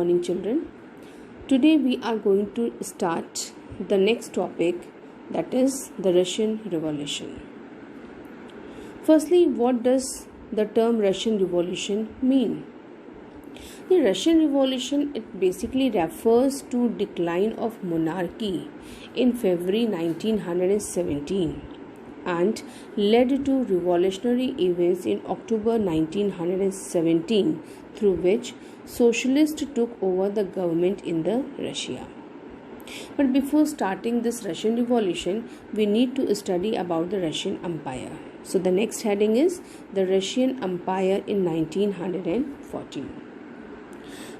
morning, children. Today we are going to start the next topic, that is the Russian Revolution. Firstly, what does the term Russian Revolution mean? The Russian Revolution, it basically refers to decline of monarchy in February 1917 and led to revolutionary events in October 1917, through which socialists took over the government in the Russia. But before starting this Russian Revolution, we need to study about the Russian Empire. So the next heading is the Russian Empire in 1914.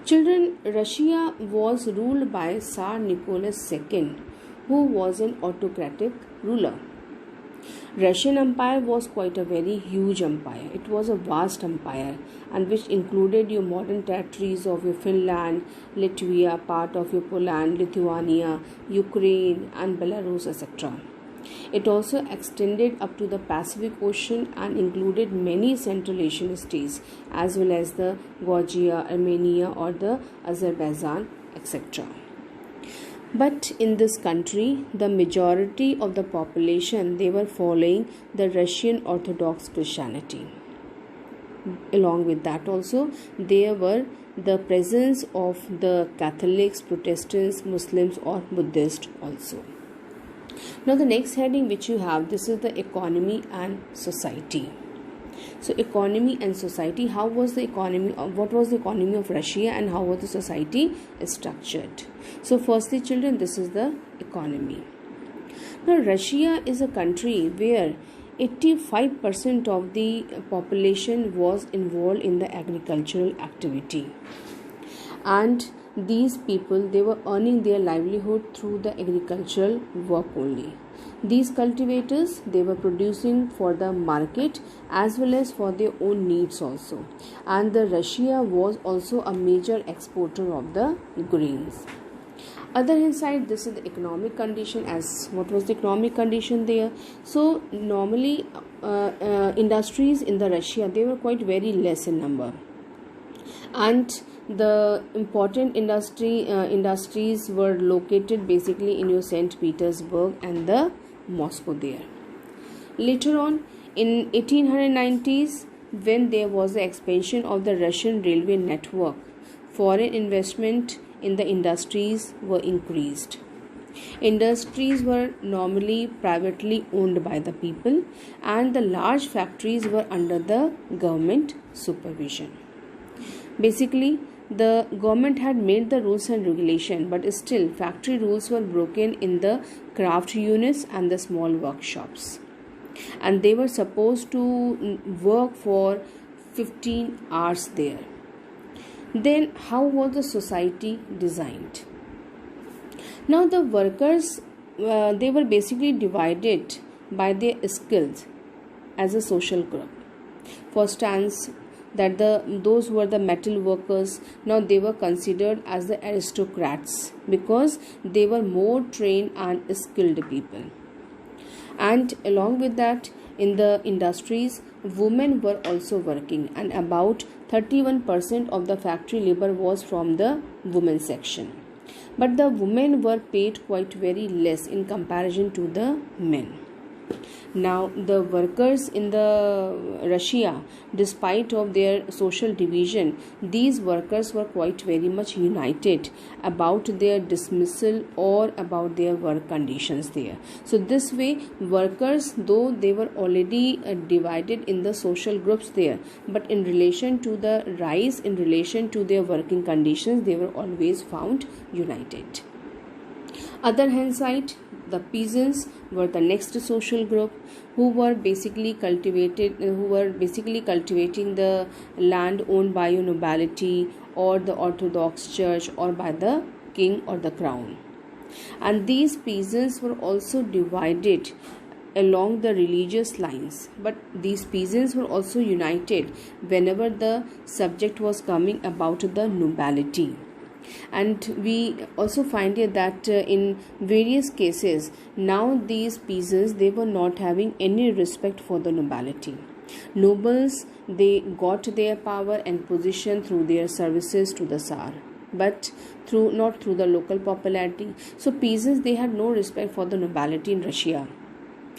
Children, Russia was ruled by Tsar Nicholas II, who was an autocratic ruler. Russian Empire was quite a very huge empire. It was a vast empire, and which included your modern territories of your Finland, Latvia, part of your Poland, Lithuania, Ukraine and Belarus, etc. It also extended up to the Pacific Ocean and included many Central Asian states as well as the Georgia, Armenia or the Azerbaijan, etc. But in this country, the majority of the population, they were following the Russian Orthodox Christianity. Along with that also, there were the presence of the Catholics, Protestants, Muslims or Buddhists also. Now the next heading which you have, this is the economy and society. So economy and society, how was the economy, what was the economy of Russia and how was the society structured? So firstly, children, this is the economy. Now Russia is a country where 85% of the population was involved in the agricultural activity, and these people, they were earning their livelihood through the agricultural work only. These cultivators, they were producing for the market as well as for their own needs also. And the Russia was also a major exporter of the grains. Other hand side, this is the economic condition. As what was the economic condition there? So normally industries in the Russia, they were quite very less in number, and the important industries were located basically in your St. Petersburg and the Moscow there. Later on in 1890s, when there was the expansion of the Russian railway network, foreign investment in the industries were increased. Industries were normally privately owned by the people, and the large factories were under the government supervision. Basically, the government had made the rules and regulation, but still factory rules were broken in the craft units and the small workshops, and they were supposed to work for 15 hours there. Then how was the society designed? Now the workers, they were basically divided by their skills as a social group. For instance, that those were the metal workers, now they were considered as the aristocrats because they were more trained and skilled people. And along with that, in the industries, women were also working, and about 31% of the factory labor was from the women section. But the women were paid quite very less in comparison to the men. Now the workers in the Russia, despite of their social division, these workers were quite very much united about their dismissal or about their work conditions there. So this way, workers, though they were already divided in the social groups there, but in relation to the rise, in relation to their working conditions, they were always found united. Other hand side, the peasants were the next social group who were basically cultivating the land owned by a nobility or the Orthodox Church or by the king or the crown. And these peasants were also divided along the religious lines, but these peasants were also united whenever the subject was coming about the nobility. And we also find it that in various cases, now these peasants, they were not having any respect for the nobility. Nobles, they got their power and position through their services to the Tsar. but not through the local popularity. So peasants, they had no respect for the nobility in Russia.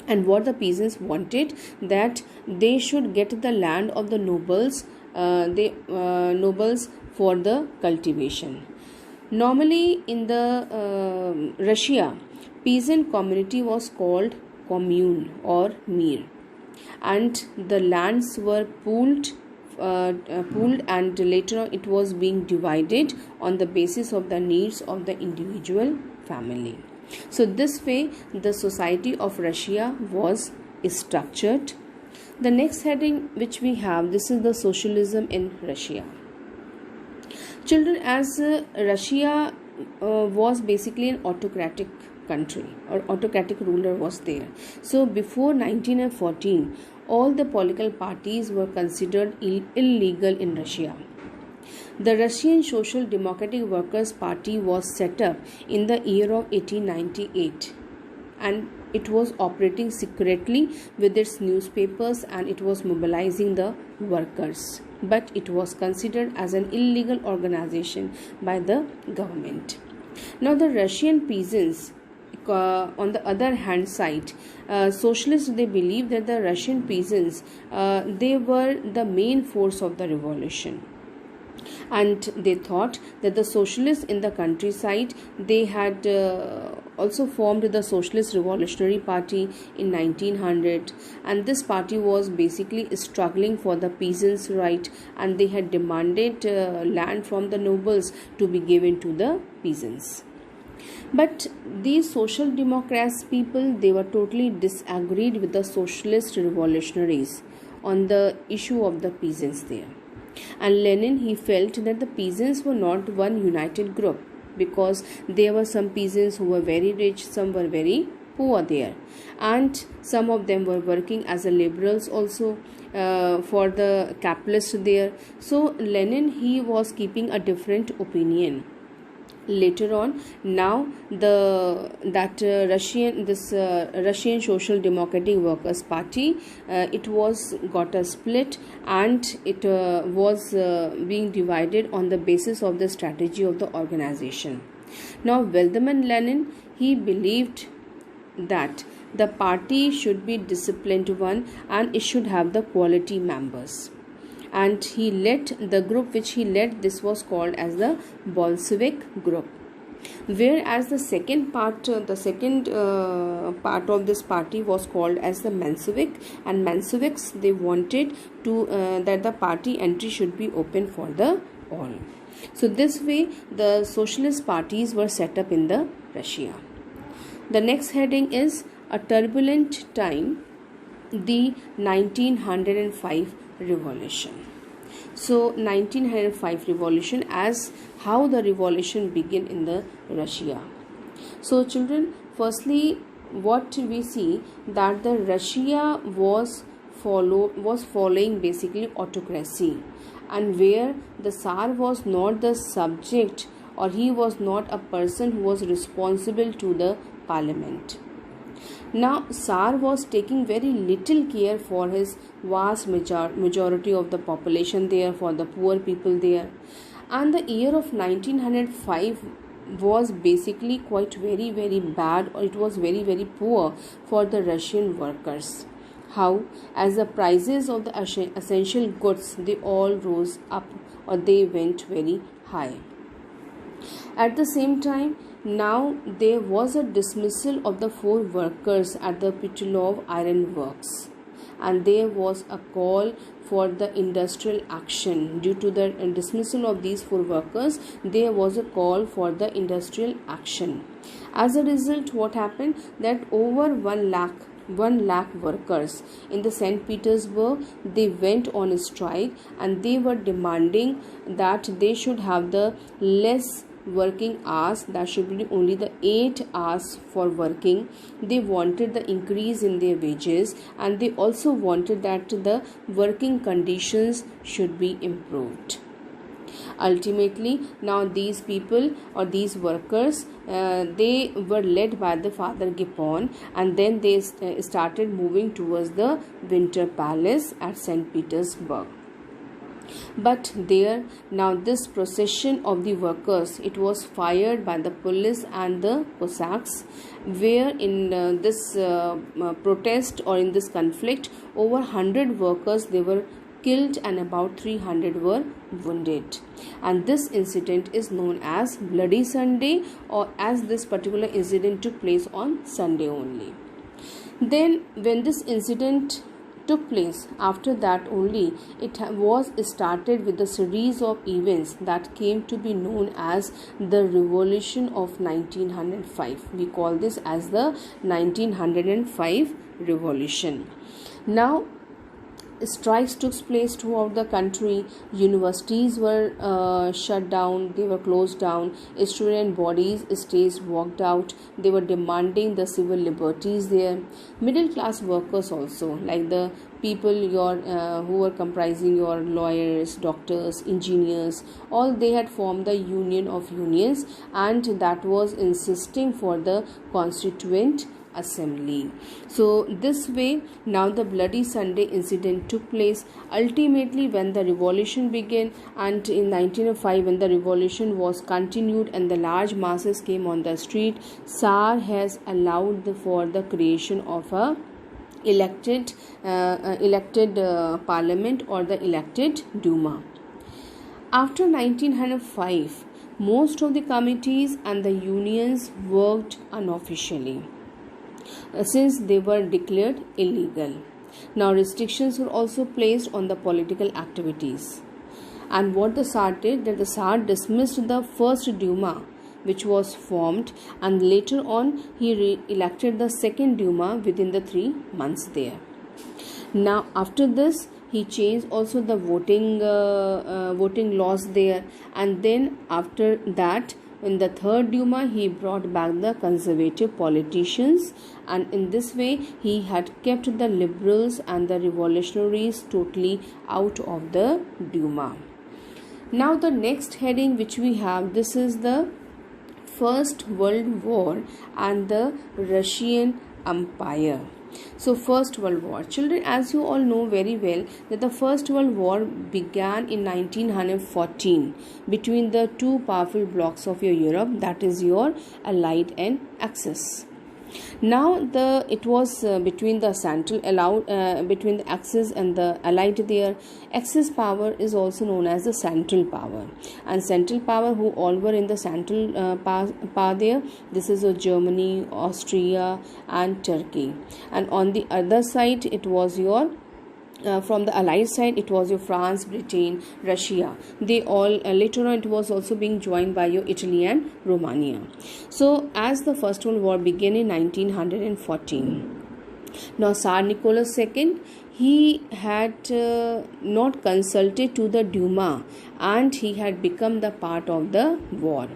And what the peasants wanted, that they should get the land of the nobles, nobles for the cultivation. Normally in the Russia, peasant community was called commune or mir, and the lands were pooled, and later on it was being divided on the basis of the needs of the individual family. So this way the society of Russia was structured. The next heading which we have, this is the socialism in Russia. Children, as Russia was basically an autocratic country, or autocratic ruler was there. So before 1914, all the political parties were considered illegal in Russia. The Russian Social Democratic Workers' Party was set up in the year of 1898, and it was operating secretly with its newspapers, and it was mobilizing the workers, but it was considered as an illegal organization by the government. Now the Russian peasants, on the other hand side, socialists, they believe that the Russian peasants, they were the main force of the revolution, and they thought that the socialists in the countryside, they had also formed the Socialist Revolutionary Party in 1900, and this party was basically struggling for the peasants' right, and they had demanded land from the nobles to be given to the peasants. But these social democrats people, they were totally disagreed with the socialist revolutionaries on the issue of the peasants there. And Lenin, he felt that the peasants were not one united group, because there were some peasants who were very rich, some were very poor there, and some of them were working as a laborers also for the capitalists there. So Lenin, he was keeping a different opinion. Later on, now Russian Social Democratic Workers Party, it was got a split, and it was being divided on the basis of the strategy of the organization. Now Vladimir Lenin, he believed that the party should be disciplined one, and it should have the quality members, and he led the group which he led, this was called as the Bolshevik group. Whereas the second part of this party was called as the Menshevik, and Mensheviks, they wanted to that the party entry should be open for the all. So this way the socialist parties were set up in the Russia. The next heading is a turbulent time, the 1905 revolution. So 1905 revolution, as how the revolution began in the Russia. So children, firstly what we see, that the Russia was following basically autocracy, and where the Tsar was not the subject, or he was not a person who was responsible to the parliament. Now Tsar was taking very little care for his vast majority of the population there, for the poor people there, and the year of 1905 was basically quite very bad, or it was very poor for the Russian workers. How? As the prices of the essential goods, they all rose up, or they went very high. At the same time, now there was a dismissal of the 4 workers at the Petrolov Iron Works, and there was a call for the industrial action. Due to the dismissal of these 4 workers, there was a call for the industrial action. As a result, what happened, that over 1 lakh workers in the St. Petersburg, they went on a strike, and they were demanding that they should have the less working hours, that should be only the 8 hours for working. They wanted the increase in their wages, and they also wanted that the working conditions should be improved. Ultimately, now these people, or these workers, they were led by the Father Gipon, and then they started moving towards the Winter Palace at St. Petersburg. But there, now this procession of the workers, it was fired by the police and the Cossacks, where in this protest or in this conflict, over 100 workers they were killed and about 300 were wounded. And this incident is known as Bloody Sunday, or as this particular incident took place on Sunday only. Then when this incident took place, after that only it was started with a series of events that came to be known as the Revolution of 1905. We call this as the 1905 Revolution. Now strikes took place throughout the country. Universities were shut down, they were closed down. Student bodies stays walked out. They were demanding the civil liberties there. Middle class workers also, like the people who were comprising your lawyers, doctors, engineers, all they had formed the Union of Unions, and that was insisting for the Constituent Assembly. So this way, now the Bloody Sunday incident took place. Ultimately, when the revolution began, and in 1905 when the revolution was continued and the large masses came on the street, Tsar has allowed for the creation of a elected parliament, or the elected Duma. After 1905, most of the committees and the unions worked unofficially, since they were declared illegal. Now restrictions were also placed on the political activities. And what the Tsar did, that the Tsar dismissed the first Duma which was formed, and later on he re-elected the second Duma within the 3 months there. Now after this, he changed also the voting laws there, and then after that, in the third Duma, he brought back the conservative politicians, and in this way he had kept the liberals and the revolutionaries totally out of the Duma. Now the next heading which we have, this is the First World War and the Russian Empire. So First World War, children, as you all know very well, that the First World War began in 1914 between the two powerful blocs of your Europe, that is your Allied and Axis. Now it was between the between the Axis and the Allied there. Axis power is also known as the Central Power, and Central Power who all were in the Central power there, this is Germany, Austria and Turkey. And on the other side it was your from the Allied side, it was your France, Britain, Russia. They all later on it was also being joined by your Italy and Romania. So as the First World War began in 1914, now Tsar Nicholas II, he had not consulted to the Duma, and he had become the part of the war.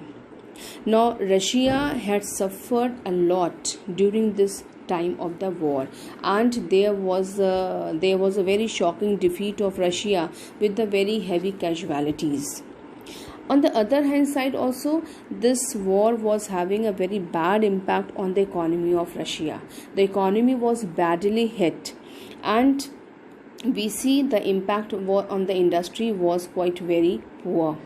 Now Russia had suffered a lot during this time of the war, and there was a very shocking defeat of Russia with the very heavy casualties. On the other hand side also, this war was having a very bad impact on the economy of Russia. The economy was badly hit, and we see the impact on the industry was quite very poor.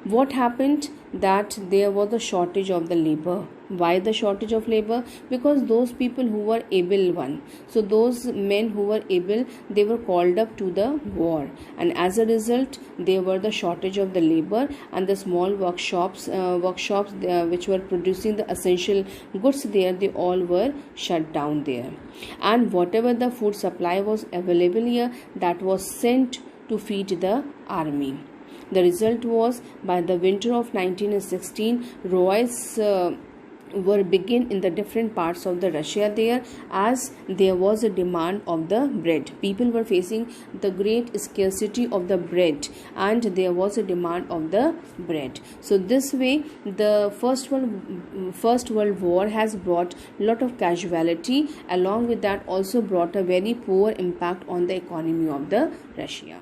What happened? That there was a shortage of the labor. Why the shortage of labor? Because those people who were able one, so those men who were able, they were called up to the war, and as a result there were the shortage of the labor, and the small workshops which were producing the essential goods there, they all were shut down there, and whatever the food supply was available here, that was sent to feed the army. The result was, by the winter of 1916, riots were begin in the different parts of the Russia there, as there was a demand of the bread. People were facing the great scarcity of the bread, and there was a demand of the bread. So this way the First World War has brought a lot of casualty. Along with that also brought a very poor impact on the economy of the Russia.